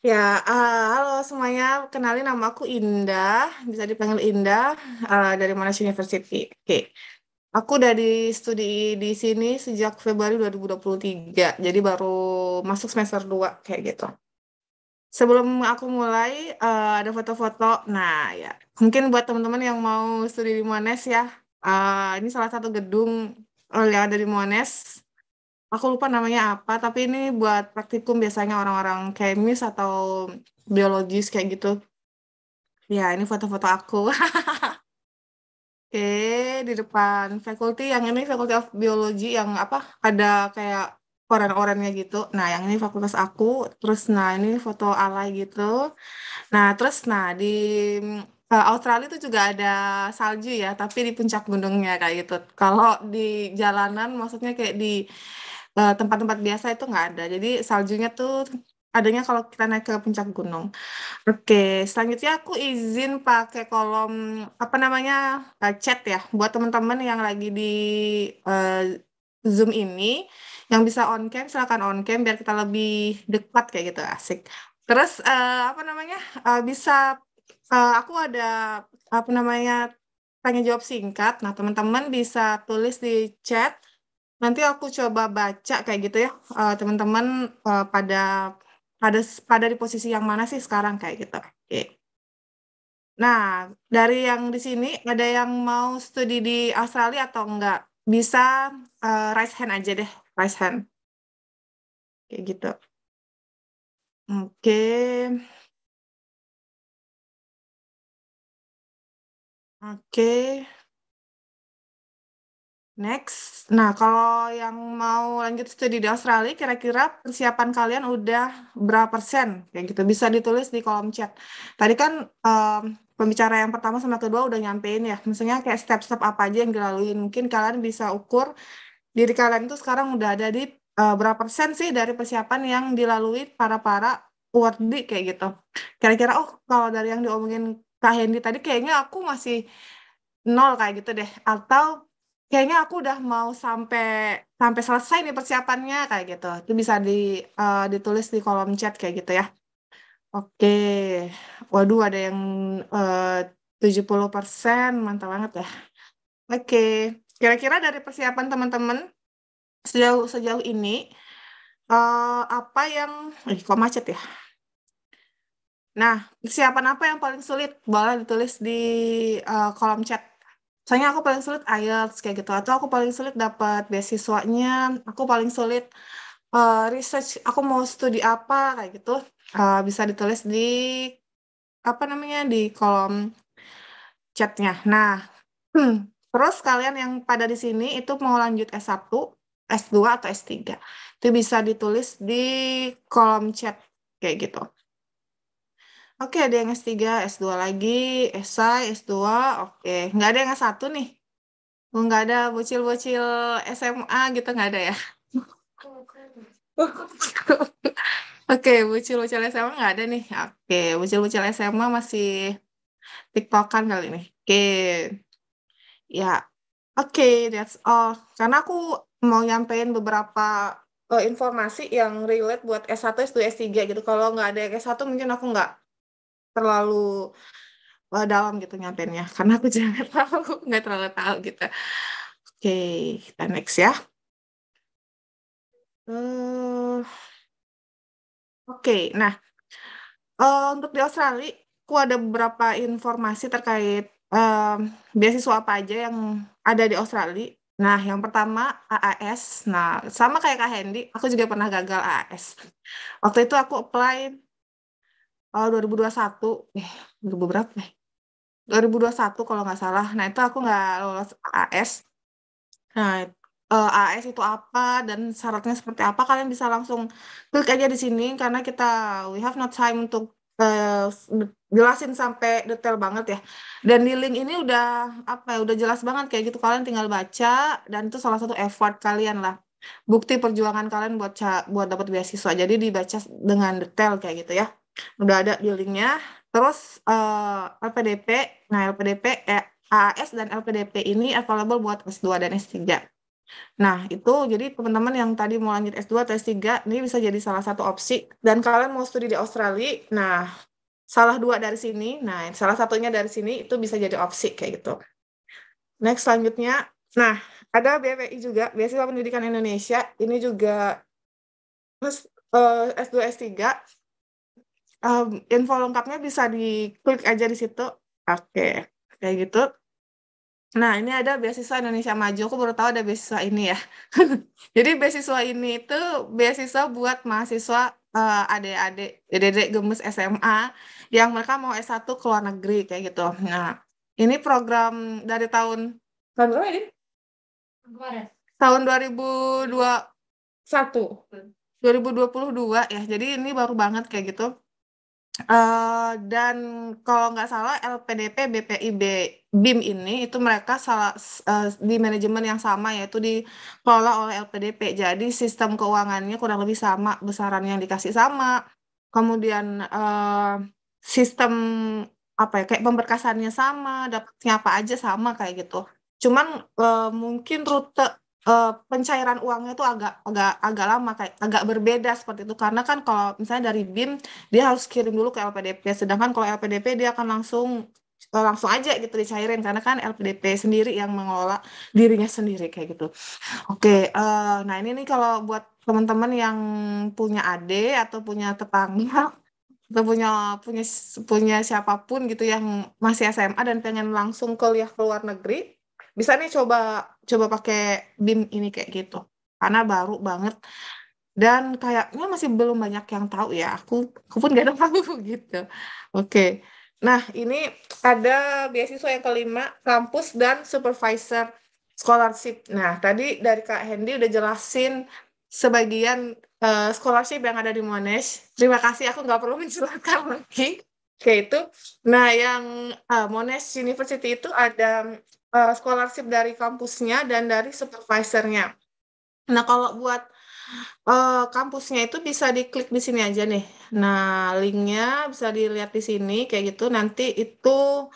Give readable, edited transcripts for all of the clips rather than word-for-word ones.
Ya, halo semuanya. Kenalin nama aku Indah, bisa dipanggil Indah dari Monash University. Oke, aku udah di studi di sini sejak Februari 2023, jadi baru masuk semester 2 kayak gitu. Sebelum aku mulai, ada foto-foto. Nah, ya, mungkin buat teman-teman yang mau studi di Monash ya, ini salah satu gedung yang ada di Monash. Aku lupa namanya apa, tapi ini buat praktikum biasanya orang-orang kemis atau biologis kayak gitu. Ya, ini foto-foto aku. Oke, di depan fakulti yang ini Faculty of Biology yang apa? Ada kayak oren-orennya gitu. Nah, yang ini fakultas aku. Terus, nah ini foto alay gitu. Nah, terus, nah di Australia itu juga ada salju ya, tapi di puncak gunungnya kayak gitu. Kalau di jalanan, maksudnya kayak di tempat-tempat biasa itu nggak ada. Jadi saljunya tuh adanya kalau kita naik ke puncak gunung. Oke, selanjutnya aku izin pakai kolom apa namanya chat ya buat teman-teman yang lagi di eh, Zoom ini yang bisa on cam silakan on cam biar kita lebih dekat kayak gitu asik. Terus apa namanya bisa aku ada apa namanya tanya jawab singkat. Nah teman-teman bisa tulis di chat. Nanti aku coba baca kayak gitu ya. Teman-teman pada pada di posisi yang mana sih sekarang kayak gitu. Oke. Nah, dari yang di sini ada yang mau studi di Australia atau enggak? Bisa raise hand aja deh, raise hand. Kayak gitu. Oke, oke. Next. Nah, kalau yang mau lanjut studi di Australia, kira-kira persiapan kalian udah berapa persen? Kayak gitu, bisa ditulis di kolom chat. Tadi kan pembicara yang pertama sama kedua udah nyampein ya. Misalnya kayak step-step apa aja yang dilalui. Mungkin kalian bisa ukur diri kalian itu sekarang udah ada di berapa persen sih dari persiapan yang dilalui para awardee kayak gitu. Kira-kira, oh kalau dari yang diomongin Kak Hendy tadi kayaknya aku masih nol kayak gitu deh. Atau kayaknya aku udah mau sampai sampai selesai nih persiapannya kayak gitu. Itu bisa ditulis di kolom chat kayak gitu ya. Oke. Waduh, ada yang 70%, mantap banget ya. Oke. Kira-kira dari persiapan teman-teman sejauh sejauh ini apa yang kok macet ya? Nah, persiapan apa yang paling sulit? Boleh ditulis di kolom chat. Soalnya aku paling sulit IELTS kayak gitu, atau aku paling sulit dapat beasiswanya, aku paling sulit research, aku mau studi apa kayak gitu. Bisa ditulis di apa namanya di kolom chatnya. Nah, terus kalian yang pada di sini itu mau lanjut S1, S2 atau S3. Itu bisa ditulis di kolom chat kayak gitu. Oke, ada yang S3, S2 lagi, esai, S2, oke. Nggak ada yang S1 nih. Oh, nggak ada bocil-bocil SMA gitu, nggak ada ya? Oke, bocil-bocil SMA nggak ada nih. Oke, bocil-bocil SMA masih TikTokan kali ini. Oke, ya. Oke, that's all. Karena aku mau nyampein beberapa informasi yang relate buat S1, S2, S3 gitu. Kalau nggak ada yang S1 mungkin aku nggak terlalu dalam gitu nyampeinnya. Karena aku juga nggak terlalu tahu gitu. Oke, kita next ya. Eh, oke, nah untuk di Australia, aku ada beberapa informasi terkait beasiswa apa aja yang ada di Australia. Nah, yang pertama AAS. Nah, sama kayak Kak Hendy, aku juga pernah gagal AAS. Waktu itu aku apply 2021, 2000 berapa ya? 2021 kalau nggak salah. Nah, itu aku nggak lolos AAS. Nah, AAS itu apa dan syaratnya seperti apa? Kalian bisa langsung klik aja di sini karena we have no time untuk jelasin sampai detail banget ya. Dan di link ini udah apa ya? Udah jelas banget kayak gitu. Kalian tinggal baca dan itu salah satu effort kalian lah. Bukti perjuangan kalian buat dapat beasiswa. Jadi dibaca dengan detail kayak gitu ya. Udah ada di linknya. Terus LPDP, nah LPDP, AAS dan LPDP ini available buat S2 dan S3. Nah, itu jadi teman-teman yang tadi mau lanjut S2 atau S3, ini bisa jadi salah satu opsi. Dan kalian mau studi di Australia, nah salah dua dari sini, nah salah satunya dari sini itu bisa jadi opsi kayak gitu. Next selanjutnya, nah ada BPI juga, Beasiswa Pendidikan Indonesia, ini juga S2 S3, info lengkapnya bisa diklik aja di situ. Oke, kayak gitu. Nah, ini ada beasiswa Indonesia Maju. Aku baru tahu ada beasiswa ini ya. Jadi beasiswa ini itu beasiswa buat mahasiswa adik-adik, adik gemes SMA yang mereka mau S1 ke luar negeri kayak gitu. Nah, ini program dari tahun berapa ini? Kemarin. Tahun 2021. 2022 ya. Jadi ini baru banget kayak gitu. Dan kalau nggak salah LPDP, BPIB, BIM ini itu mereka di manajemen yang sama yaitu dikelola oleh LPDP. Jadi sistem keuangannya kurang lebih sama, besaran yang dikasih sama. Kemudian sistem apa ya kayak pemberkasannya sama, dapatnya apa aja sama kayak gitu. Cuman mungkin rute pencairan uangnya tuh agak agak agak lama kayak agak berbeda seperti itu karena kan kalau misalnya dari BIM dia harus kirim dulu ke LPDP. Sedangkan kalau LPDP dia akan langsung aja gitu dicairin karena kan LPDP sendiri yang mengelola dirinya sendiri kayak gitu. Oke, nah ini nih kalau buat teman-teman yang punya adik atau punya tetangga atau punya punya punya siapapun gitu yang masih SMA dan pengen langsung kuliah ke luar negeri, bisa nih coba coba pakai BIM ini kayak gitu. Karena baru banget dan kayaknya masih belum banyak yang tahu ya. Aku pun gak tahu gitu. Oke. Nah, ini ada beasiswa yang kelima, kampus dan supervisor scholarship. Nah, tadi dari Kak Hendy udah jelasin sebagian scholarship yang ada di Monash. Terima kasih, aku nggak perlu menjelaskan lagi. Kayak itu. Nah, yang Monash University itu ada scholarship dari kampusnya dan dari supervisornya. Nah, kalau buat kampusnya itu bisa diklik di sini aja nih. Nah, linknya bisa dilihat di sini kayak gitu. Nanti itu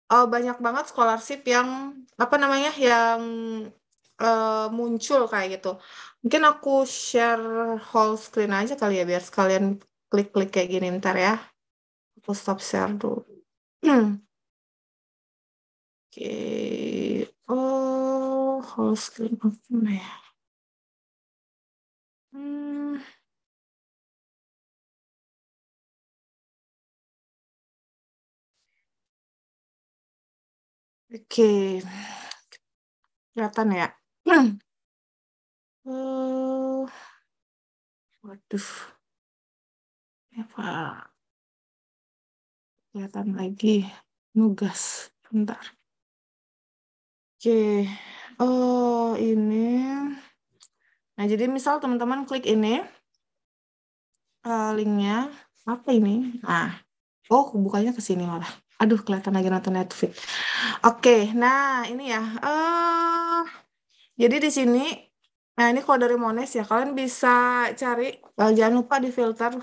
banyak banget scholarship yang apa namanya yang muncul kayak gitu. Mungkin aku share whole screen aja kali ya biar sekalian klik-klik kayak gini ntar ya. Aku stop share dulu. Oke. Oh, whole screen apa ya? Hmm, oke, kelihatan ya. Oh, waduh, ya Pak, kelihatan lagi. Nugas, bentar. Oke, oh ini. Nah, jadi misal teman-teman klik ini, linknya, apa ini? Nah, oh, bukannya ke sini malah. Aduh, kelihatan lagi nonton Netflix. Oke, nah ini ya. Jadi di sini, nah ini kalau dari Monash ya, kalian bisa cari, jangan lupa di filter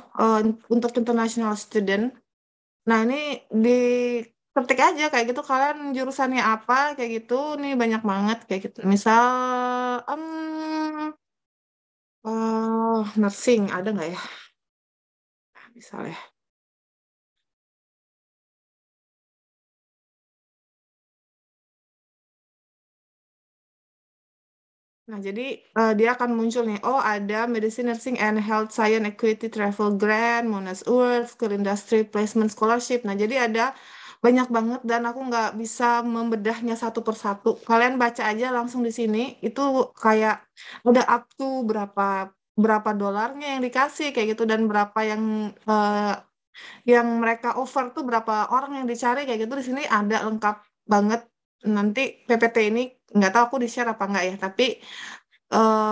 untuk international student. Nah, ini di ketik aja kayak gitu kalian jurusannya apa kayak gitu. Nih banyak banget kayak gitu. Misal nursing ada nggak ya? Misalnya. Nah, jadi dia akan muncul nih. Oh, ada Medicine, Nursing, and Health Science Equity Travel Grant, Monash Award, Skill Industry Placement Scholarship. Nah, jadi ada banyak banget dan aku nggak bisa membedahnya satu persatu. Kalian baca aja langsung di sini. Itu kayak udah up to berapa berapa dolarnya yang dikasih kayak gitu dan berapa yang mereka offer tuh berapa orang yang dicari kayak gitu di sini ada lengkap banget. Nanti PPT ini nggak tahu aku di share apa nggak ya, tapi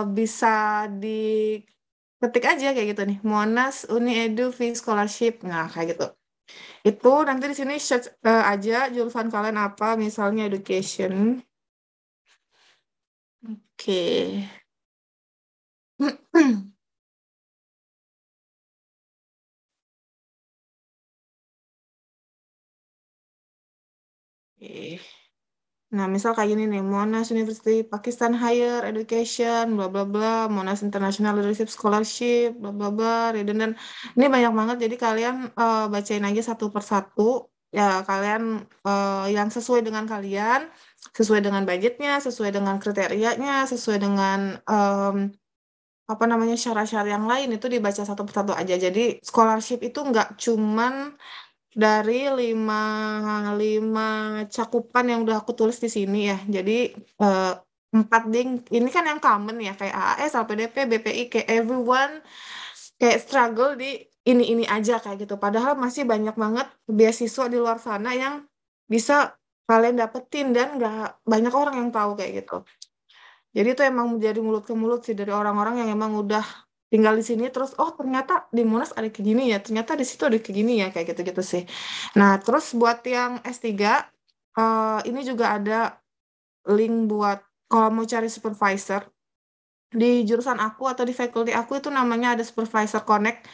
bisa diketik aja kayak gitu nih. Monash Uni Edu Fee Scholarship. Nah, kayak gitu. Itu nanti di sini search aja jurusan kalian apa, misalnya education. Oke. Oke. Nah, misal kayak gini nih, Monash University Pakistan Higher Education, bla bla bla, Monash International Leadership Scholarship, bla bla bla, redundant. Ini banyak banget, jadi kalian bacain aja satu persatu. Ya, kalian yang sesuai dengan kalian, sesuai dengan budgetnya, sesuai dengan kriterianya, sesuai dengan apa namanya syarat-syarat yang lain itu dibaca satu persatu aja. Jadi scholarship itu nggak cuman dari lima cakupan yang udah aku tulis di sini ya. Jadi eh, empat ding ini kan yang common ya kayak AAS, LPDP, BPI, kayak everyone kayak struggle di ini aja kayak gitu. Padahal masih banyak banget beasiswa di luar sana yang bisa kalian dapetin dan nggak banyak orang yang tahu kayak gitu. Jadi itu emang menjadi mulut ke mulut sih dari orang-orang yang emang udah tinggal di sini terus oh ternyata di Monas ada kayak gini ya, ternyata di situ ada kayak gini ya kayak gitu-gitu sih. Nah, terus buat yang S3 ini juga ada link buat kalau mau cari supervisor di jurusan aku atau di faculty aku itu namanya ada Supervisor Connect.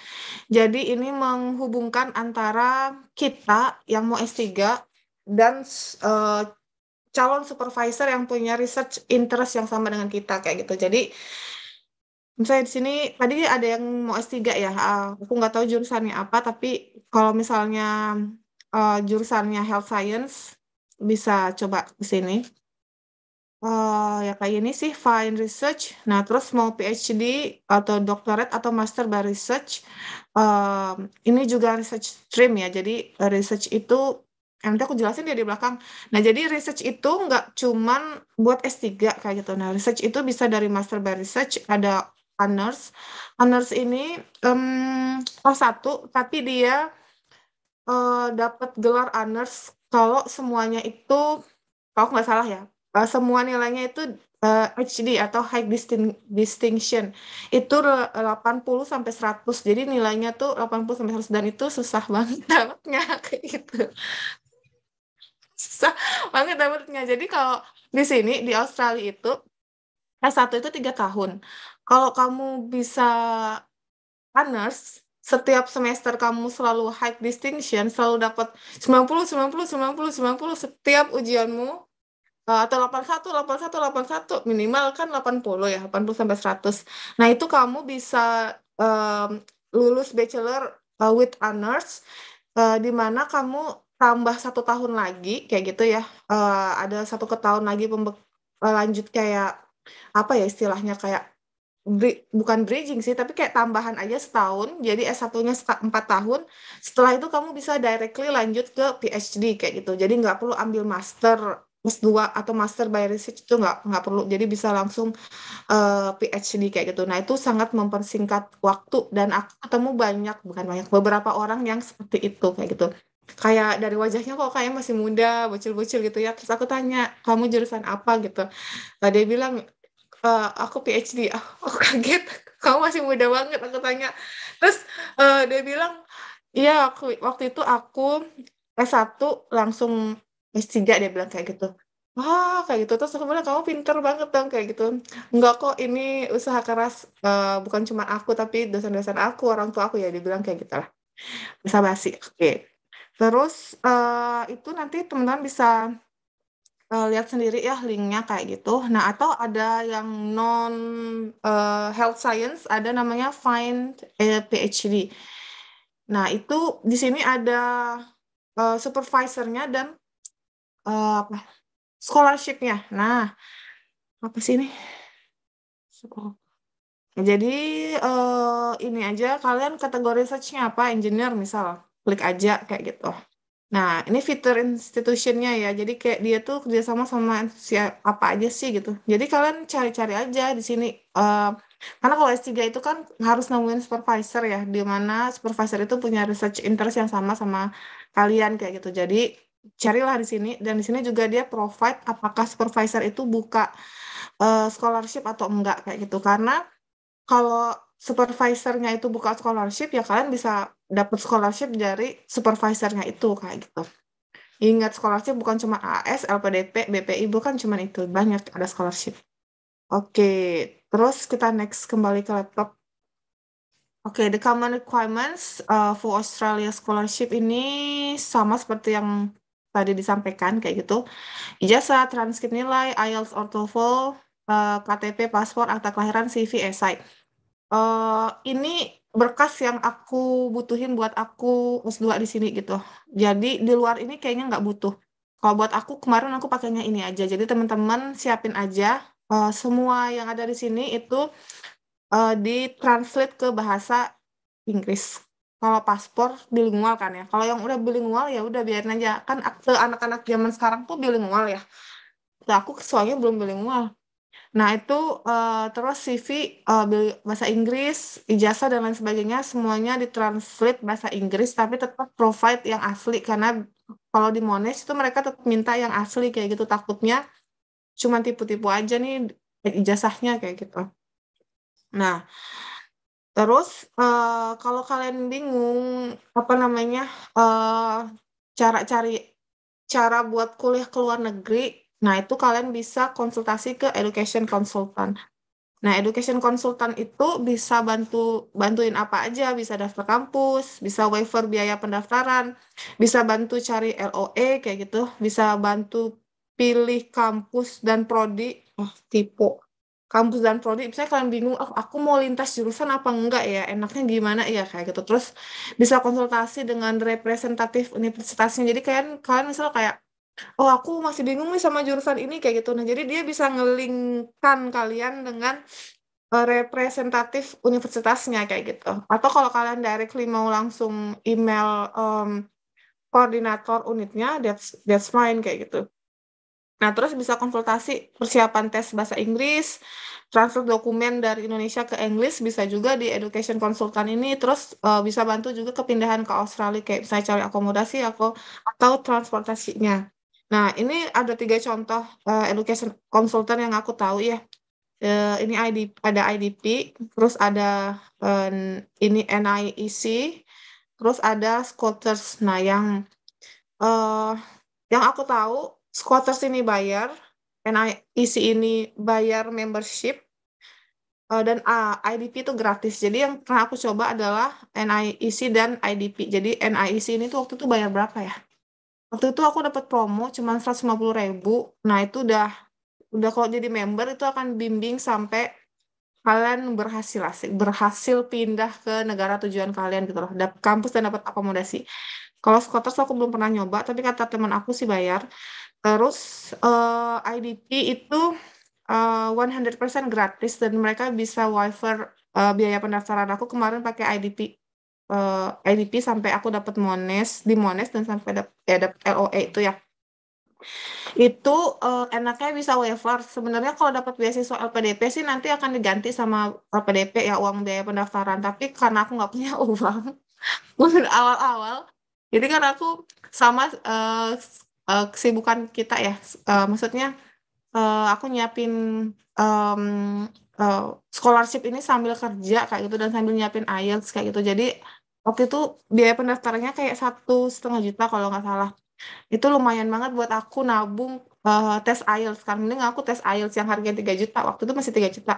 Jadi ini menghubungkan antara kita yang mau S3 dan eh, calon supervisor yang punya research interest yang sama dengan kita kayak gitu. Jadi misalnya di sini tadi ada yang mau S3 ya, aku nggak tahu jurusannya apa, tapi kalau misalnya jurusannya health science bisa coba di sini. Ya kayak ini sih fine research. Nah terus mau PhD atau doctorate atau master by research, ini juga research stream ya. Jadi research itu nanti aku jelasin dia di belakang. Nah jadi research itu nggak cuman buat S3 kayak gitu. Nah research itu bisa dari master by research ada honors. Honors ini satu tapi dia dapat gelar honors kalau semuanya itu kalau aku nggak salah ya, semua nilainya itu HD atau Distinction. Itu 80 sampai 100. Jadi nilainya tuh 80 sampai 100 dan itu susah banget dapatnya kayak gitu. Susah banget dapatnya. Jadi kalau di sini di Australia itu S1 itu 3 tahun. Kalau kamu bisa honors, setiap semester kamu selalu high distinction, selalu dapat 90, 90, 90, 90 setiap ujianmu. Atau 81, 81, 81 minimal kan 80 ya, 80 sampai 100. Nah, itu kamu bisa em, lulus bachelor with honors di mana kamu tambah 1 tahun lagi kayak gitu ya. Ada satu ke tahun lagi lanjut kayak apa ya istilahnya kayak bukan bridging sih, tapi kayak tambahan aja setahun. Jadi S1-nya 4 tahun. Setelah itu kamu bisa directly lanjut ke PhD kayak gitu. Jadi nggak perlu ambil master S2 atau master by research itu nggak perlu. Jadi bisa langsung PhD kayak gitu. Nah, itu sangat mempersingkat waktu dan aku ketemu banyak, bukan banyak, beberapa orang yang seperti itu kayak gitu. Kayak dari wajahnya kok kayak masih muda, bocil-bocil gitu ya. Terus aku tanya, kamu jurusan apa gitu. Nah, dia bilang, aku PhD. Aku kaget. Kamu masih muda banget, aku tanya. Terus dia bilang, iya, waktu itu aku S1 langsung S3 dia bilang kayak gitu. Kayak gitu. Terus aku bilang, kamu pinter banget dong kayak gitu. Enggak kok, ini usaha keras. Bukan cuma aku, tapi dosen-dosen aku, orang tua aku ya. Dia bilang kayak gitu lah. Bisa basi. Oke. Terus itu nanti teman-teman bisa lihat sendiri ya linknya kayak gitu. Nah, atau ada yang non health science, ada namanya Find PhD. Nah, itu di sini ada supervisornya dan apa scholarshipnya. Nah, apa sih ini? Jadi ini aja kalian kategori search-nya apa? Engineer misal, klik aja kayak gitu. Nah, ini fitur institutionnya ya. Jadi kayak dia tuh kerjasama sama apa aja sih gitu. Jadi kalian cari-cari aja di sini. Eh, karena kalau S3 itu kan harus nemuin supervisor ya. Di mana supervisor itu punya research interest yang sama sama kalian kayak gitu. Jadi carilah di sini. Dan di sini juga dia provide apakah supervisor itu buka scholarship atau enggak kayak gitu. Karena kalau supervisornya itu buka scholarship ya kalian bisa dapat scholarship dari supervisornya itu kayak gitu. Ingat scholarship bukan cuma AS, LPDP, BPI bukan cuma itu, banyak ada scholarship. Oke, terus kita next kembali ke laptop. Oke, the common requirements for Australia scholarship ini sama seperti yang tadi disampaikan kayak gitu. Ijazah, transkrip nilai, IELTS or TOEFL, KTP, paspor, akta kelahiran, CV, esai. Ini berkas yang aku butuhin buat aku S2 di sini gitu. Jadi di luar ini kayaknya nggak butuh. Kalau buat aku kemarin aku pakainya ini aja. Jadi teman-teman siapin aja semua yang ada di sini itu ditranslate ke bahasa Inggris. Kalau paspor bilingual kan ya. Kalau yang udah bilingual ya udah biarin aja. Kan akte anak-anak zaman sekarang tuh bilingual ya. Nah, aku soalnya belum bilingual. Nah, itu terus CV bahasa Inggris, ijazah dan lain sebagainya semuanya ditranslate bahasa Inggris tapi tetap provide yang asli karena kalau di Monash itu mereka tetap minta yang asli kayak gitu takutnya cuma tipu-tipu aja nih ijazahnya kayak gitu. Nah, terus kalau kalian bingung apa namanya eh cara cari cara buat kuliah ke luar negeri, nah itu kalian bisa konsultasi ke education consultant. Nah, education consultant itu bisa bantuin apa aja, bisa daftar kampus, bisa waiver biaya pendaftaran, bisa bantu cari LOE kayak gitu, bisa bantu pilih kampus dan prodi. Oh, tipe kampus dan prodi, misalnya kalian bingung, oh, aku mau lintas jurusan apa enggak ya, enaknya gimana ya kayak gitu. Terus bisa konsultasi dengan representatif universitasnya. Jadi kalian kalian misal kayak oh aku masih bingung nih sama jurusan ini kayak gitu. Nah jadi dia bisa ngelingkan kalian dengan representatif universitasnya kayak gitu. Atau kalau kalian directly mau langsung email koordinator unitnya, that's fine kayak gitu. Nah, terus bisa konsultasi persiapan tes bahasa Inggris, transfer dokumen dari Indonesia ke Inggris, bisa juga di education consultant ini, terus bisa bantu juga kepindahan ke Australia, kayak misalnya cari akomodasi atau transportasinya. Nah, ini ada 3 contoh education consultant yang aku tahu ya. Ini ada IDP, terus ada eh, ini NIEC, terus ada Scooters. Nah, eh, yang aku tahu Scooters ini bayar, NIEC ini bayar membership, dan IDP itu gratis. Jadi yang pernah aku coba adalah NIEC dan IDP. Jadi NIEC ini tuh waktu itu bayar berapa ya? Waktu itu aku dapat promo cuma 150.000. Nah, itu udah kalau jadi member itu akan bimbing sampai kalian berhasil pindah ke negara tujuan kalian gitu loh, kampus dan dapat akomodasi. Kalau Scoters aku belum pernah nyoba, tapi kata teman aku sih bayar. Terus IDP itu 100% gratis dan mereka bisa waiver biaya pendaftaran. Aku kemarin pakai IDP sampai aku dapat di Mones dan sampai dapet LOE itu ya. Itu enaknya bisa waiver. Sebenarnya kalau dapat beasiswa LPDP sih nanti akan diganti sama LPDP ya uang biaya pendaftaran. Tapi karena aku nggak punya uang untuk awal-awal, jadi kan aku sama kesibukan kita ya. Maksudnya aku nyiapin em, eh, scholarship ini sambil kerja kayak gitu dan sambil nyiapin IELTS kayak gitu. Jadi waktu itu biaya pendaftarannya kayak 1,5 juta kalau nggak salah. Itu lumayan banget buat aku nabung tes IELTS kan. Mending aku tes IELTS yang harganya 3 juta. Waktu itu masih 3 juta.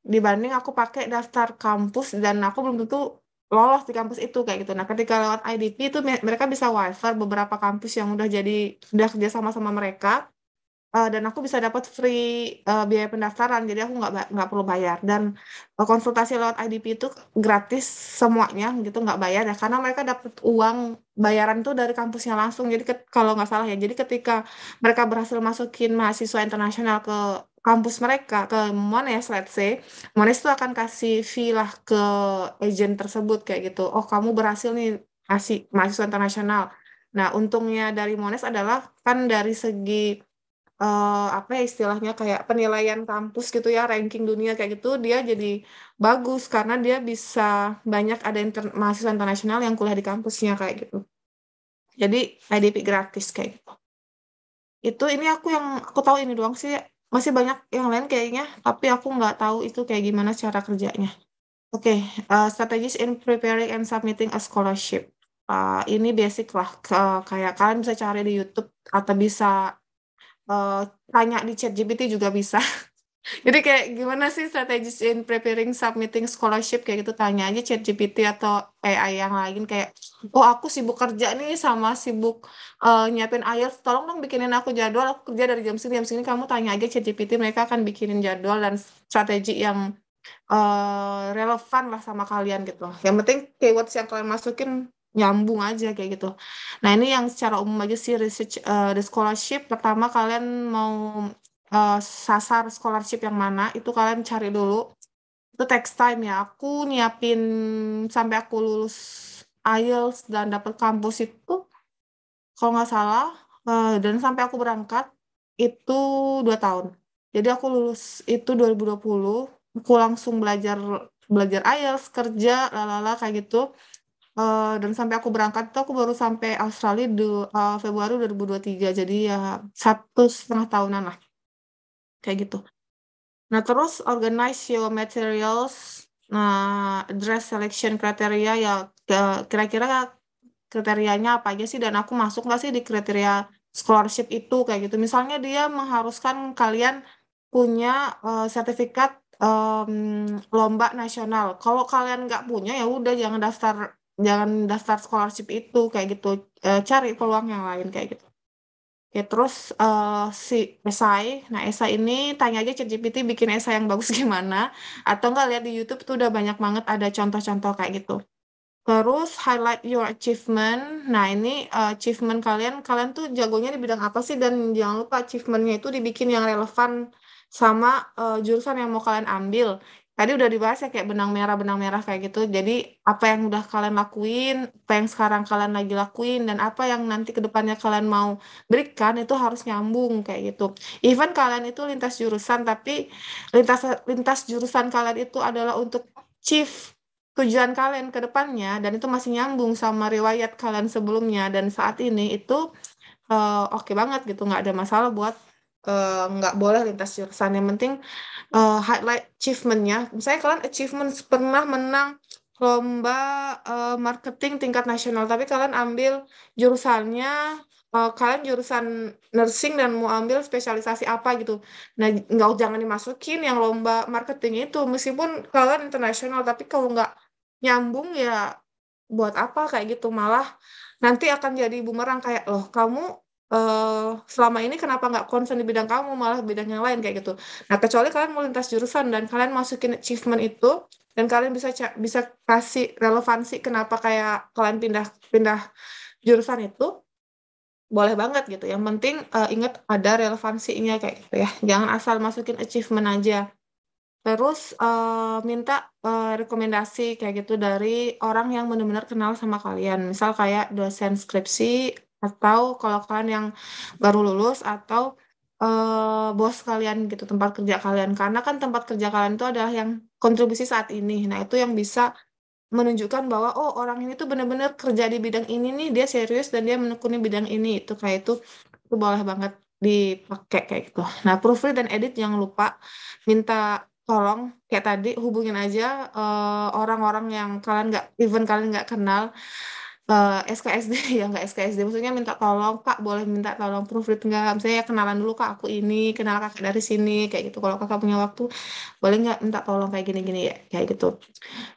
Dibanding aku pakai daftar kampus dan aku belum tentu lolos di kampus itu kayak gitu. Nah, ketika lewat IDP itu mereka bisa waiver beberapa kampus yang sudah kerja sama sama mereka. Dan aku bisa dapat free biaya pendaftaran, jadi aku nggak perlu bayar. Dan konsultasi lewat IDP itu gratis semuanya gitu, nggak bayar ya, karena mereka dapat uang bayaran tuh dari kampusnya langsung. Jadi kalau nggak salah ya, jadi ketika mereka berhasil masukin mahasiswa internasional ke kampus mereka ke Monash, let's say, Monash itu akan kasih fee lah ke agent tersebut kayak gitu. Oh, kamu berhasil nih kasih mahasiswa internasional. Nah, untungnya dari Monash adalah kan dari segi apa ya istilahnya kayak penilaian kampus gitu ya, ranking dunia kayak gitu, dia jadi bagus karena dia bisa banyak ada mahasiswa internasional yang kuliah di kampusnya kayak gitu. Jadi IDP gratis kayak gitu. Itu ini aku tahu ini doang sih. Masih banyak yang lain kayaknya, tapi aku nggak tahu itu kayak gimana cara kerjanya. Oke, strategies in preparing and submitting a scholarship. Ini basic lah, kayak kalian bisa cari di YouTube atau bisa eh, tanya di ChatGPT juga bisa. Jadi kayak gimana sih strategis in preparing submitting scholarship kayak gitu, tanya aja ChatGPT atau AI yang lain kayak, oh aku sibuk kerja nih sama sibuk nyiapin IELTS, tolong dong bikinin aku jadwal, aku kerja dari jam segini, kamu tanya aja ChatGPT, mereka akan bikinin jadwal dan strategi yang relevan lah sama kalian gitu. Yang penting keywords yang kalian masukin nyambung aja kayak gitu. Nah ini yang secara umum aja sih research the scholarship. Pertama kalian mau eh, sasar scholarship yang mana, itu kalian cari dulu. Itu text time ya. Aku nyiapin sampai aku lulus IELTS dan dapet kampus itu, kalau nggak salah, dan sampai aku berangkat itu 2 tahun. Jadi aku lulus itu 2020, aku langsung belajar belajar IELTS, kerja, lalala kayak gitu. Dan sampai aku berangkat itu aku baru sampai Australia di Februari 2023. Jadi ya 1,5 tahunan lah kayak gitu. Nah, terus organize your materials. Nah, dress selection kriteria ya, kira-kira kriterianya apa aja sih dan aku masuk nggak sih di kriteria scholarship itu kayak gitu. Misalnya dia mengharuskan kalian punya sertifikat lomba nasional. Kalau kalian nggak punya ya udah jangan daftar scholarship itu kayak gitu. Cari peluang yang lain kayak gitu. Oke, terus si esai. Nah, esai ini tanya aja ChatGPT bikin esai yang bagus gimana. Atau nggak lihat di YouTube tuh udah banyak banget ada contoh-contoh kayak gitu. Terus highlight your achievement. Nah, ini achievement kalian tuh jagonya di bidang apa sih? Dan jangan lupa achievementnya itu dibikin yang relevan sama jurusan yang mau kalian ambil. Tadi udah dibahas ya kayak benang merah kayak gitu. Jadi apa yang udah kalian lakuin, apa yang sekarang kalian lagi lakuin, dan apa yang nanti ke depannya kalian mau berikan itu harus nyambung kayak gitu. Even kalian itu lintas jurusan, tapi lintas lintas jurusan kalian itu adalah untuk achieve tujuan kalian ke depannya dan itu masih nyambung sama riwayat kalian sebelumnya dan saat ini itu oke banget gitu, nggak ada masalah buat nggak boleh lintas jurusan. Yang penting highlight achievementnya, misalnya kalian achievement pernah menang lomba marketing tingkat nasional tapi kalian ambil jurusannya kalian jurusan nursing dan mau ambil spesialisasi apa gitu. Nah, jangan dimasukin yang lomba marketing itu meskipun kalian internasional, tapi kalau nggak nyambung ya buat apa kayak gitu, malah nanti akan jadi bumerang kayak loh kamu selama ini kenapa nggak konsen di bidang kamu malah bidang yang lain kayak gitu. Nah, kecuali kalian mau lintas jurusan dan kalian masukin achievement itu dan kalian bisa kasih relevansi kenapa kayak kalian pindah pindah jurusan itu, boleh banget gitu. Yang penting ingat ada relevansinya kayak gitu ya. Jangan asal masukin achievement aja. Terus minta rekomendasi kayak gitu dari orang yang benar-benar kenal sama kalian. Misal kayak dosen skripsi atau kalau kalian yang baru lulus atau bos kalian gitu, tempat kerja kalian. Karena kan tempat kerja kalian itu adalah yang kontribusi saat ini. Nah, itu yang bisa menunjukkan bahwa oh orang ini tuh benar-benar kerja di bidang ini nih, dia serius dan dia menekuni bidang ini. Itu boleh banget dipakai kayak gitu. Nah, proofread dan edit jangan lupa, minta tolong kayak tadi hubungin aja orang-orang yang kalian nggak kenal, SKSD ya nggak SKSD, maksudnya minta tolong Kak, boleh minta tolong proofread nggak, misalnya kenalan dulu Kak, aku ini kenal kakak dari sini kayak gitu, kalau kakak punya waktu boleh nggak minta tolong kayak gini-gini ya kayak gitu,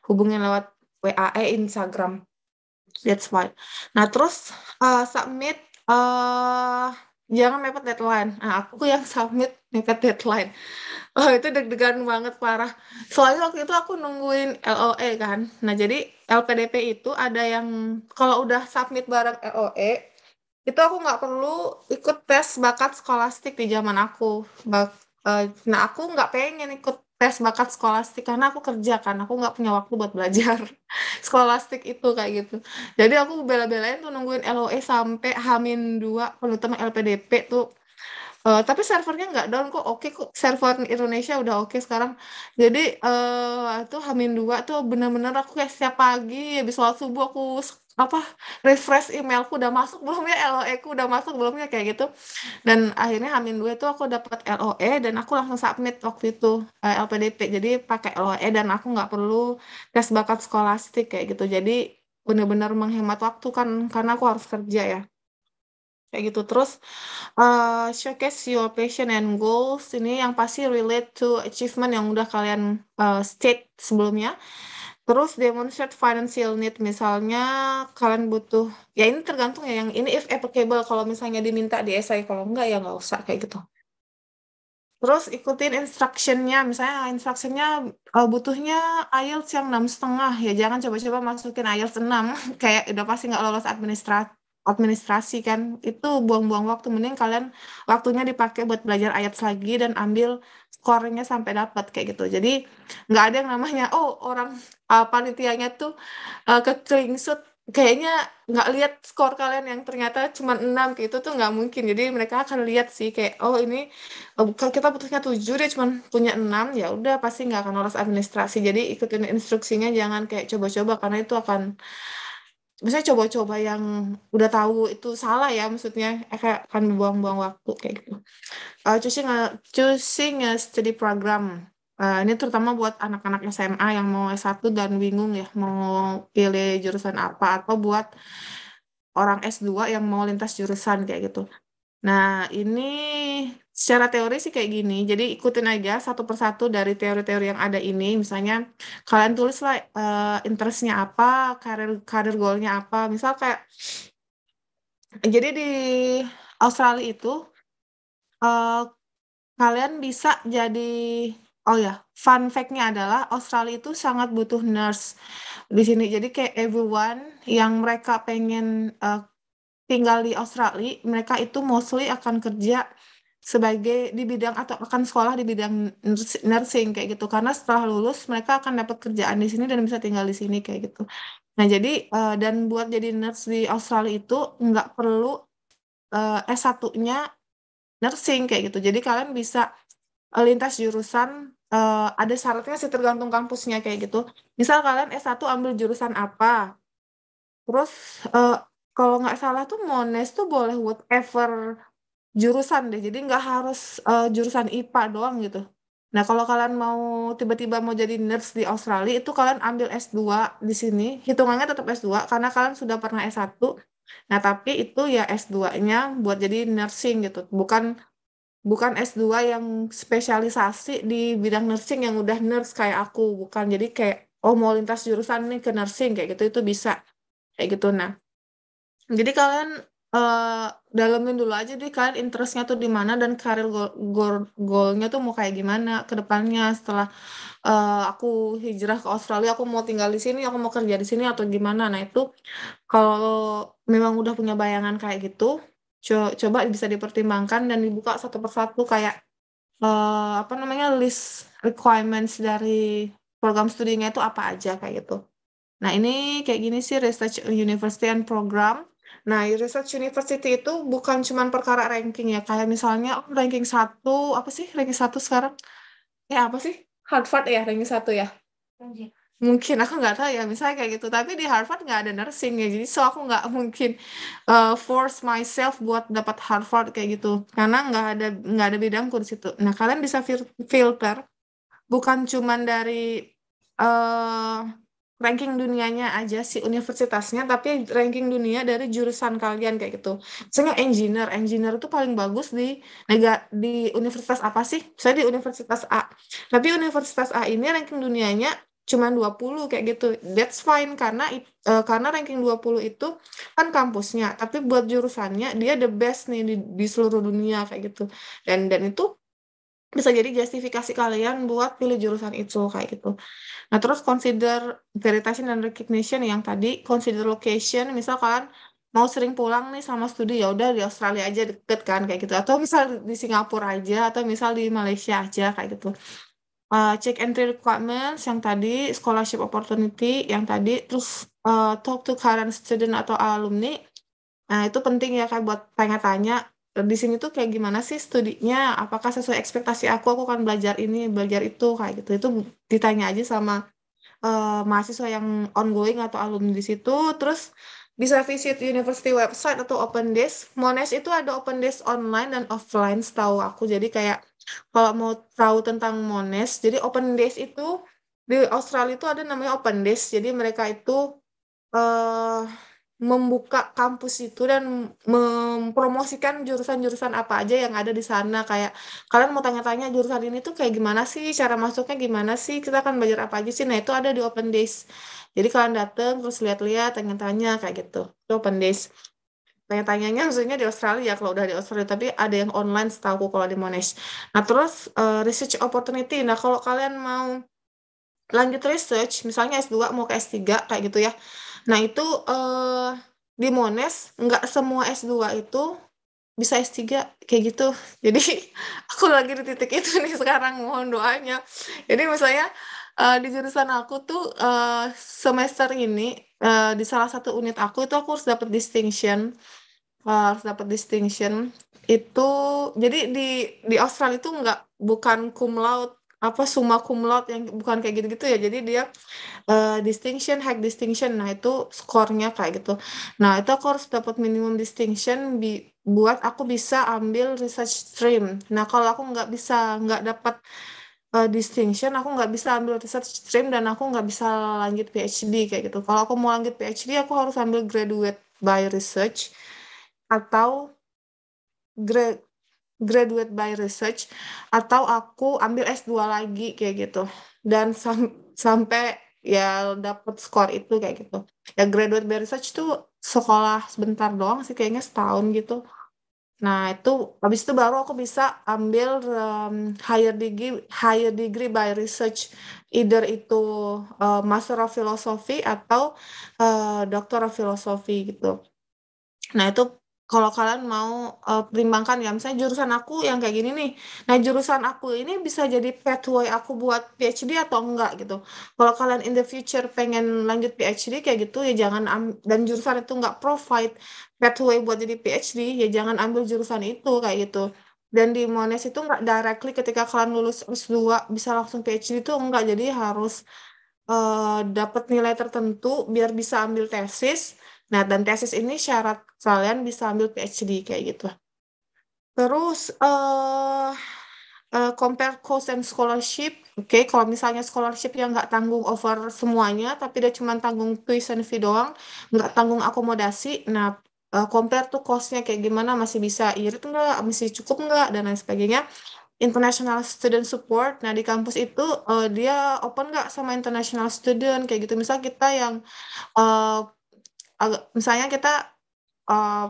hubungin lewat WA Instagram. That's why. Nah, terus submit jangan mepet deadline. Nah, aku yang submit mepet deadline. Oh, itu deg-degan banget parah. Soalnya waktu itu aku nungguin LOE kan. Nah, jadi LPDP itu ada yang kalau udah submit bareng LOE, itu aku nggak perlu ikut tes bakat skolastik di zaman aku. Nah, aku nggak pengen ikut tes bakat skolastik karena aku kerja kan. Aku nggak punya waktu buat belajar skolastik itu kayak gitu. Jadi aku bela-belain tuh nungguin LOE sampai H-2 penutupan LPDP tuh. Tapi servernya nggak down kok, oke kok, server Indonesia udah oke sekarang. Jadi itu H-2 tuh bener-bener aku kayak setiap pagi habis sholat subuh aku apa refresh emailku udah masuk belum ya, LOE ku udah masuk belum ya kayak gitu. Dan akhirnya H-2 itu aku dapat LOE dan aku langsung submit waktu itu LPDP. Jadi pakai LOE dan aku nggak perlu tes bakat skolastik kayak gitu. Jadi bener-bener menghemat waktu kan karena aku harus kerja ya. kayak gitu. Terus showcase your passion and goals, ini yang pasti relate to achievement yang udah kalian state sebelumnya. Terus demonstrate financial need, misalnya kalian butuh, ya ini tergantung ya, yang ini if applicable kalau misalnya diminta di essay, kalau enggak ya nggak usah kayak gitu. Terus ikutin instructionnya, misalnya instructionnya butuhnya IELTS yang 6,5, ya jangan coba-coba masukin IELTS 6, kayak udah pasti nggak lolos administrasi kan, itu buang-buang waktu. Mending kalian waktunya dipakai buat belajar IELTS lagi dan ambil skornya sampai dapat kayak gitu. Jadi nggak ada yang namanya, oh orang panitianya tuh ke screenshot kayaknya nggak lihat skor kalian yang ternyata cuma 6 kayak itu tuh nggak mungkin. Jadi mereka akan lihat sih kayak, oh ini kalau kita butuhnya 7 dia cuma punya 6, ya udah pasti nggak akan lolos administrasi. Jadi ikutin instruksinya, jangan kayak coba-coba karena itu akan, misalnya coba-coba yang udah tahu itu salah ya, maksudnya kayak akan buang-buang waktu kayak gitu. Choosing a study program. Ini terutama buat anak-anak SMA yang mau S1 dan bingung ya mau pilih jurusan apa, atau buat orang S2 yang mau lintas jurusan kayak gitu. Nah, ini secara teori sih kayak gini. Jadi ikutin aja satu persatu dari teori-teori yang ada ini. Misalnya kalian tulis lah interestnya apa, karir karir goalnya apa. Misal kayak, jadi di Australia itu eh, kalian bisa jadi, oh ya, fun fact-nya adalah Australia itu sangat butuh nurse di sini. Jadi kayak everyone yang mereka pengen tinggal di Australia, mereka itu mostly akan kerja sebagai di bidang atau akan sekolah di bidang nursing kayak gitu. Karena setelah lulus mereka akan dapat kerjaan di sini dan bisa tinggal di sini kayak gitu. Nah, jadi dan buat jadi nurse di Australia itu nggak perlu S1-nya nursing kayak gitu. Jadi kalian bisa lintas jurusan, ada syaratnya sih tergantung kampusnya kayak gitu. Misal kalian S1 ambil jurusan apa, terus eh, kalau nggak salah tuh Monash tuh boleh whatever jurusan deh, jadi nggak harus jurusan IPA doang gitu. Nah, kalau kalian mau tiba-tiba mau jadi nurse di Australia, itu kalian ambil S2 di sini, hitungannya tetap S2 karena kalian sudah pernah S1. Nah, tapi itu ya S2-nya buat jadi nursing gitu, bukan bukan S2 yang spesialisasi di bidang nursing yang udah nurse kayak aku, bukan. Jadi kayak, oh mau lintas jurusan nih ke nursing kayak gitu, itu bisa kayak gitu. Nah, jadi kalian eh dalemin dulu aja deh kalian interestnya tuh di mana dan karir goalnya tuh mau kayak gimana ke depannya setelah aku hijrah ke Australia, aku mau tinggal di sini, aku mau kerja di sini atau gimana. Nah, itu kalau memang udah punya bayangan kayak gitu, coba bisa dipertimbangkan dan dibuka satu persatu kayak apa namanya, list requirements dari program studinya itu apa aja kayak gitu. Nah, ini kayak gini sih research university and program. Nah, research university itu bukan cuma perkara ranking ya. Kayak misalnya, oh, ranking satu, apa sih ranking satu sekarang? Apa sih? Harvard ya, ranking satu ya? Mungkin, aku nggak tahu ya, misalnya kayak gitu. Tapi di Harvard nggak ada nursing ya. Jadi, so aku nggak mungkin force myself buat dapat Harvard kayak gitu. Karena nggak ada bidangku di situ. Nah, kalian bisa filter bukan cuman dari eh ranking dunianya aja si universitasnya, tapi ranking dunia dari jurusan kalian kayak gitu. Misalnya engineer itu paling bagus di di universitas apa sih? Saya di Universitas A. Tapi Universitas A ini ranking dunianya cuma 20 kayak gitu. That's fine karena karena ranking 20 itu kan kampusnya, tapi buat jurusannya dia the best nih di seluruh dunia kayak gitu. Dan itu bisa jadi justifikasi kalian buat pilih jurusan itu kayak gitu. Nah, terus consider verification dan recognition yang tadi, consider location, misal kalian mau sering pulang nih sama studi, ya udah di Australia aja deket kan kayak gitu. Atau misal di Singapura aja, atau misal di Malaysia aja kayak gitu. Check entry requirements yang tadi, scholarship opportunity yang tadi, terus talk to current student atau alumni. Nah, itu penting ya kayak buat tanya-tanya di sini tuh kayak gimana sih studinya, apakah sesuai ekspektasi aku kan belajar ini, belajar itu kayak gitu. Itu ditanya aja sama mahasiswa yang ongoing atau alumni di situ. Terus bisa visit university website atau open desk. Monash itu ada open desk online dan offline setahu aku. Jadi kayak kalau mau tahu tentang Monash, jadi open desk itu di Australia itu ada namanya open desk. Jadi mereka itu eh membuka kampus itu dan mempromosikan jurusan-jurusan apa aja yang ada di sana. Kayak kalian mau tanya-tanya jurusan ini tuh kayak gimana sih, cara masuknya gimana sih, kita akan belajar apa aja sih. Nah, itu ada di Open Days. Jadi kalian datang terus lihat-lihat, tanya-tanya kayak gitu. Itu Open Days. Tanya-tanyanya maksudnya di Australia kalau udah di Australia, tapi ada yang online setahu kalau di Monash. Nah, terus research opportunity. Nah, kalau kalian mau lanjut research, misalnya S2 mau ke S3 kayak gitu ya. Nah, itu di Monash nggak semua S2 itu bisa S3 kayak gitu. Jadi aku lagi di titik itu nih sekarang, mohon doanya. Jadi misalnya di jurusan aku tuh semester ini di salah satu unit aku itu aku harus dapat distinction. Harus dapat distinction itu, jadi di Australia itu nggak, bukan cum laude apa summa cum laude, yang bukan kayak gitu-gitu ya. Jadi dia distinction, high distinction. Nah, itu skornya kayak gitu. Nah, itu aku harus dapat minimum distinction buat aku bisa ambil research stream. Nah, kalau aku nggak dapat distinction, aku nggak bisa ambil research stream dan aku nggak bisa lanjut PhD kayak gitu. Kalau aku mau lanjut PhD, aku harus ambil graduate by research atau gra- graduate by research, atau aku ambil S2 lagi kayak gitu. Dan sampai ya dapat skor itu kayak gitu. Ya graduate by research tuh sekolah sebentar doang sih, kayaknya setahun gitu. Nah, itu habis itu baru aku bisa ambil higher degree by research, either itu Master of Philosophy atau Doctor of Philosophy gitu. Nah, itu kalau kalian mau pertimbangkan ya, misalnya jurusan aku yang kayak gini nih. Nah, jurusan aku ini bisa jadi pathway aku buat PhD atau enggak gitu. Kalau kalian in the future pengen lanjut PhD kayak gitu, ya jangan dan jurusan itu enggak provide pathway buat jadi PhD, ya jangan ambil jurusan itu kayak gitu. Dan di Monash itu enggak directly ketika kalian lulus S2 bisa langsung PhD itu enggak. Jadi harus dapat nilai tertentu biar bisa ambil tesis. Nah, dan tesis ini syarat kalian bisa ambil PhD kayak gitu. Terus compare cost and scholarship. Oke, kalau misalnya scholarship yang nggak tanggung over semuanya, tapi dia cuma tanggung tuition fee doang, nggak tanggung akomodasi. Nah, compare tuh costnya kayak gimana, masih bisa irit nggak, masih cukup nggak, dan lain sebagainya. International Student Support. Nah, di kampus itu dia open nggak sama international student kayak gitu. Misal kita yang eh, misalnya kita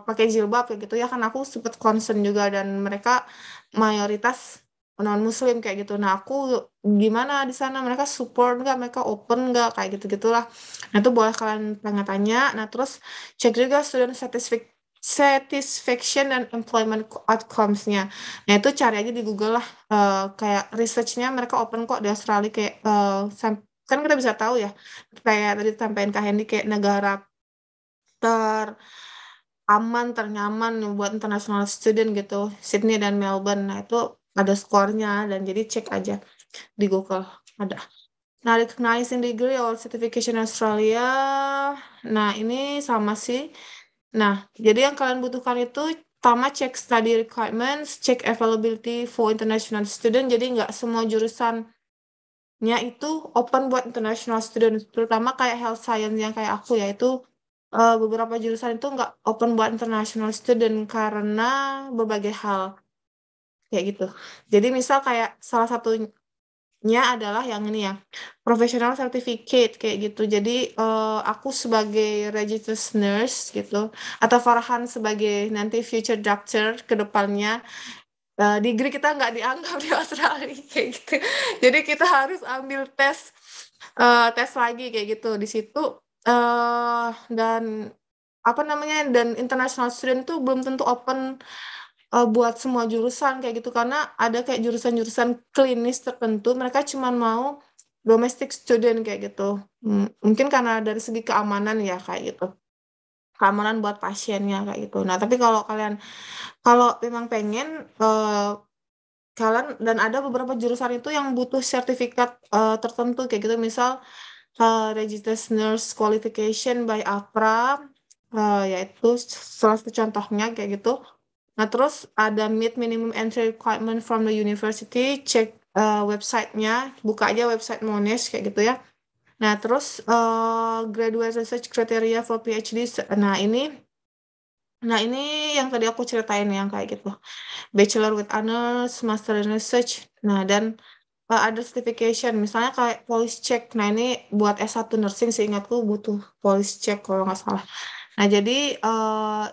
pakai jilbab kayak gitu ya, kan aku sempet concern juga, dan mereka mayoritas non muslim kayak gitu. Nah, aku gimana di sana, mereka support nggak, mereka open nggak kayak gitu gitulah. Nah, itu boleh kalian tanya-tanya. Nah, terus cek juga student satisfaction dan employment outcomes-nya. Nah, itu cari aja di Google lah. Kayak research-nya mereka open kok di Australia, kayak kan kita bisa tahu ya, kayak tadi sampaikan Kak Hendy, kayak negara aman, ternyaman buat international student gitu, Sydney dan Melbourne. Nah, itu ada skornya, dan jadi cek aja di Google ada. Nah, recognizing degree or certification Australia. Nah, ini sama sih. Nah, jadi yang kalian butuhkan itu pertama cek study requirements, cek availability for international student. Jadi nggak semua jurusannya itu open buat international student, terutama kayak health science yang kayak aku ya, itu beberapa jurusan itu nggak open buat international student karena berbagai hal kayak gitu. Jadi misal kayak salah satunya adalah yang ini ya, professional certificate kayak gitu. Jadi aku sebagai registered nurse gitu, atau Farhan sebagai nanti future doctor ke depannya, degree kita nggak dianggap di Australia kayak gitu. Jadi kita harus ambil tes lagi kayak gitu di situ. Dan apa namanya, dan international student tuh belum tentu open buat semua jurusan kayak gitu, karena ada kayak jurusan-jurusan klinis tertentu mereka cuma mau domestic student kayak gitu. Mungkin karena dari segi keamanan ya kayak gitu, keamanan buat pasiennya kayak gitu. Nah, tapi kalau memang pengen kalian, dan ada beberapa jurusan itu yang butuh sertifikat tertentu kayak gitu, misal Registered Nurse Qualification by APRA, yaitu salah satu contohnya kayak gitu. Nah, terus ada meet minimum entry requirement from the university, cek websitenya, buka aja website Monash kayak gitu ya. Nah, terus graduate research criteria for PhD. Nah, ini yang tadi aku ceritain yang kayak gitu. Bachelor with honors, master in research. Nah, dan ada certification, misalnya kayak police check. Nah, ini buat S1 nursing seingatku butuh police check kalau nggak salah. Nah, jadi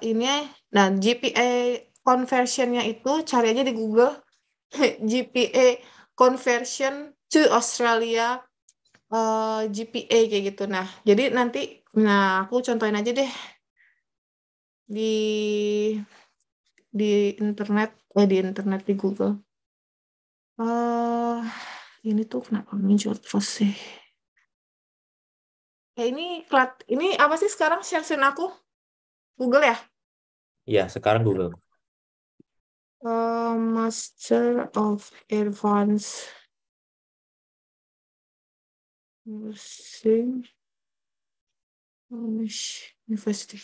ini, nah GPA conversionnya itu cari aja di Google. GPA conversion to Australia, GPA kayak gitu. Nah, jadi nanti, nah aku contohin aja deh di internet, di Google. eh ini tuh kenapa muncul terus sih? Ini apa sih sekarang share screen aku? Google ya? Ya, sekarang Google. Master of Advanced Nursing Monash University.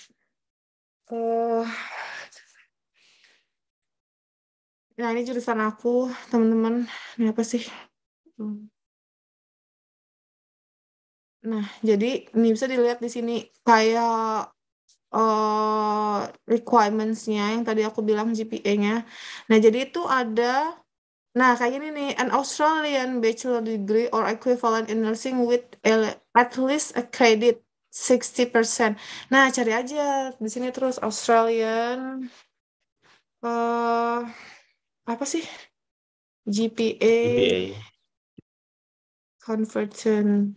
eh nah ini jurusan aku, teman-teman. Ini apa sih? Hmm. Nah, jadi ini bisa dilihat di sini kayak requirements-nya yang tadi aku bilang GPA-nya. Nah, jadi itu ada. Nah, kayak gini nih, an Australian bachelor degree or equivalent in nursing with at least a credit 60%. Nah, cari aja di sini terus Australian eh apa sih? GPA GPA. conversion.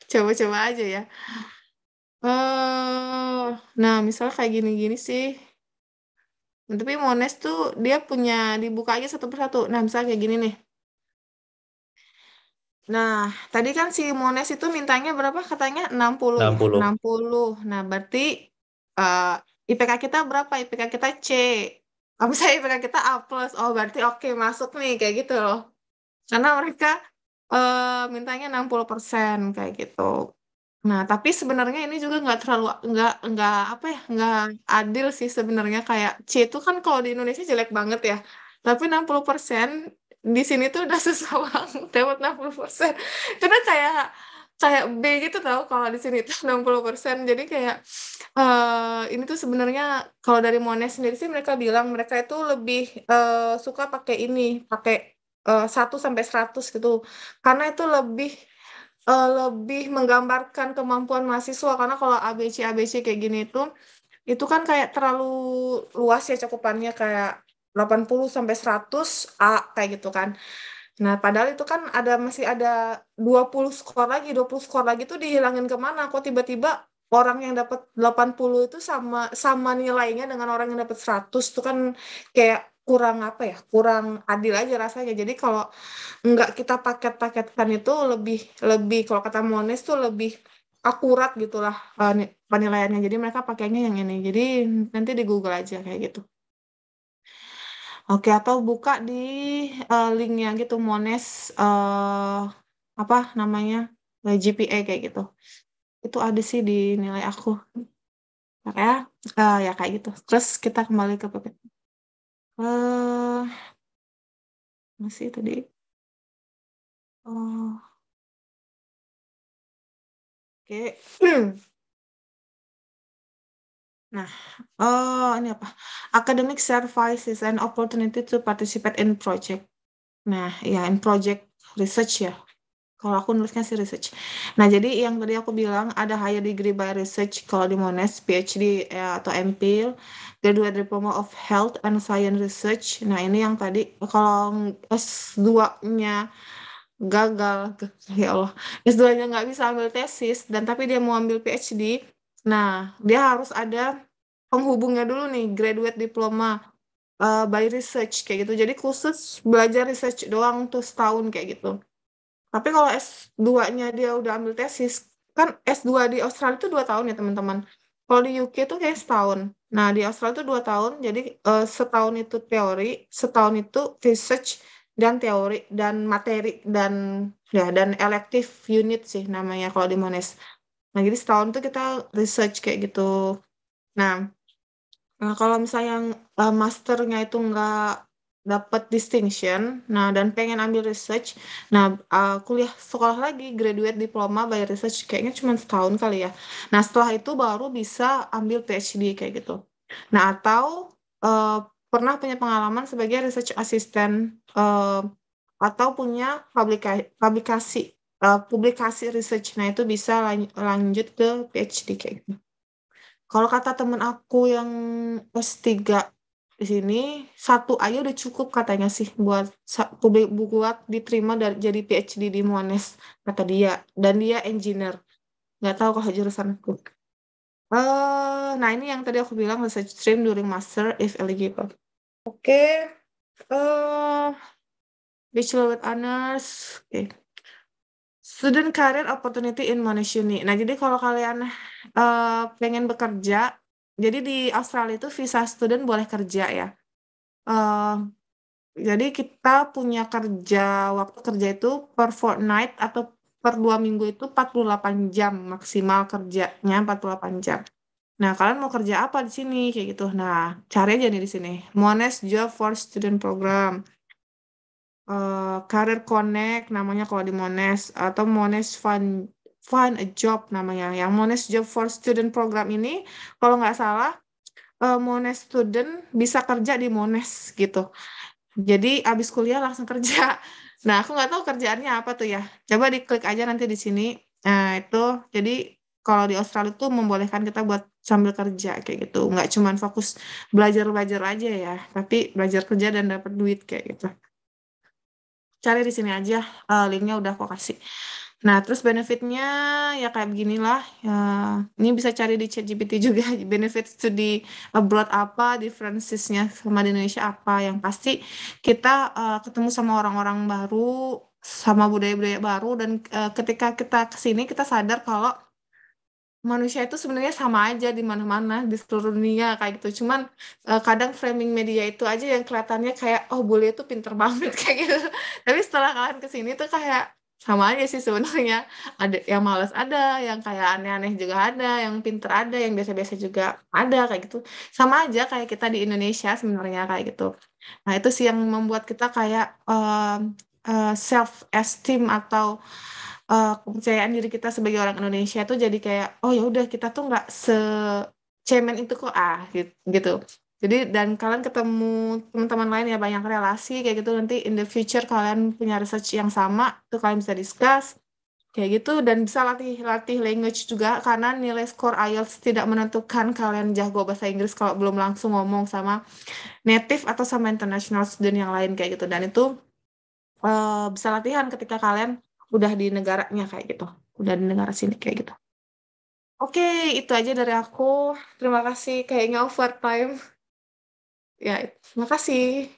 Coba-coba aja ya. Nah, misalnya kayak gini-gini sih. Tapi Monash tuh dia punya dibuka aja satu persatu. Nah, misalnya kayak gini nih. Nah, tadi kan si Mones itu mintanya berapa katanya? 60 ya? 60. 60. Nah, berarti eh, IPK kita berapa? IPK kita C. Kalau misalnya IPK kita A+, oh berarti oke masuk nih, kayak gitu loh. Karena mereka mintanya 60% kayak gitu. Nah, tapi sebenarnya ini juga nggak terlalu, nggak apa ya, nggak adil sih sebenarnya. Kayak C itu kan kalau di Indonesia jelek banget ya. Tapi 60% di sini tuh udah susah banget dapat 60%. Karena kayak B gitu tau kalau di sini tuh 60%. Jadi kayak ini tuh sebenarnya kalau dari Mones sendiri sih mereka bilang mereka itu lebih suka pakai ini, pakai 1 sampai 100 gitu. Karena itu lebih menggambarkan kemampuan mahasiswa, karena kalau ABC kayak gini itu kan kayak terlalu luas ya cakupannya, kayak 80 sampai 100 A kayak gitu kan. Nah, padahal itu kan masih ada 20 skor lagi, 20 skor lagi tuh dihilangin kemana? Kok tiba-tiba orang yang dapat 80 itu sama sama nilainya dengan orang yang dapat 100 tuh kan kayak kurang apa ya? Kurang adil aja rasanya. Jadi kalau nggak kita paket-paketkan itu lebih lebih kalau kata Mones tuh lebih akurat gitulah penilaiannya. Jadi mereka pakainya yang ini. Jadi nanti di Google aja kayak gitu. Oke, atau buka di linknya gitu Mones apa namanya, GPA kayak gitu. Itu ada sih di nilai aku. Makanya ya kayak gitu. Terus kita kembali ke PPT. eh masih tadi. Oh, oke. Nah, ini apa? Academic service is an opportunity to participate in project. Nah, ya, in project research ya. Kalau aku nulisnya sih research. Nah, jadi yang tadi aku bilang ada higher degree by research kalau di Monash, PhD ya, atau MPhil, Graduate Diploma of Health and Science Research. Nah, ini yang tadi kalau S2-nya gagal, ya Allah, S2-nya nggak bisa ambil tesis, dan tapi dia mau ambil PhD, nah, dia harus ada penghubungnya dulu nih, Graduate Diploma by Research kayak gitu. Jadi khusus belajar research doang tuh setahun kayak gitu. Tapi kalau S2-nya dia udah ambil tesis, kan S2 di Australia itu 2 tahun ya teman-teman. Kalau di UK itu kayak setahun. Nah, di Australia itu 2 tahun, jadi setahun itu teori, setahun itu research dan teori dan materi dan ya dan elective unit sih namanya kalau di Monash. Nah, jadi setahun tuh kita research kayak gitu. Nah, kalau misalnya yang masternya itu dapat distinction, nah dan pengen ambil research, nah kuliah sekolah lagi graduate diploma by research kayaknya cuma setahun kali ya. Nah setelah itu baru bisa ambil PhD kayak gitu. Nah atau eh, pernah punya pengalaman sebagai research assistant atau punya publikasi publikasi research, nah itu bisa lanjut ke PhD kayak gitu. Kalau kata temen aku yang S3 di sini, satu aja udah cukup katanya sih buat buat diterima dari jadi PhD di Monash, kata dia. Dan dia engineer. Nggak tahu kalau jurusanku. Nah ini yang tadi aku bilang research stream during master if eligible. Oke, eh bachelor with honors. Oke. Student career opportunity in Monash Uni. Nah, jadi kalau kalian pengen bekerja, jadi di Australia itu visa student boleh kerja ya. Eh, jadi kita punya kerja, waktu kerja itu per fortnight atau per 2 minggu itu 48 jam, maksimal kerjanya 48 jam. Nah, kalian mau kerja apa di sini kayak gitu. Nah, cari aja nih di sini. Monash Job for Student Program. Career Connect namanya kalau di Monash, atau Monash Find a Job namanya. Yang Monash Job for Student Program ini kalau nggak salah Monash student bisa kerja di Monash gitu. Jadi abis kuliah langsung kerja. Nah, aku nggak tahu kerjaannya apa tuh ya. Coba diklik aja nanti di sini. Nah, itu jadi kalau di Australia tuh membolehkan kita buat sambil kerja kayak gitu. Nggak cuman fokus belajar-belajar aja ya, tapi belajar kerja dan dapat duit kayak gitu. Cari di sini aja, linknya udah aku kasih. Nah, terus benefitnya ya kayak beginilah. Ya, ini bisa cari di ChatGPT juga. Benefit studi abroad apa, differencesnya sama di Indonesia apa. Yang pasti kita ketemu sama orang-orang baru, sama budaya-budaya baru, dan ketika kita kesini kita sadar kalau manusia itu sebenarnya sama aja di mana-mana di seluruh dunia kayak gitu. Cuman kadang framing media itu aja yang kelihatannya kayak oh bule itu pinter banget kayak gitu. Tapi setelah kalian kesini tuh kayak sama aja sih sebenarnya. Ada yang malas ada, yang kayak aneh-aneh juga ada, yang pinter ada, yang biasa-biasa juga ada kayak gitu. Sama aja kayak kita di Indonesia sebenarnya kayak gitu. Nah, itu sih yang membuat kita kayak self esteem atau kepercayaan diri kita sebagai orang Indonesia tuh jadi kayak oh ya udah kita tuh nggak secemen itu kok gitu, gitu. Jadi dan kalian ketemu teman-teman lain ya banyak relasi kayak gitu nanti in the future kalian punya research yang sama tuh kalian bisa discuss kayak gitu dan bisa latih latih language juga karena nilai skor IELTS tidak menentukan kalian jago bahasa Inggris kalau belum langsung ngomong sama native atau sama international student yang lain kayak gitu dan itu bisa latihan ketika kalian udah di negaranya kayak gitu. Udah di negara sini kayak gitu. Oke, itu aja dari aku. Terima kasih. Kayaknya overtime. Ya, terima kasih.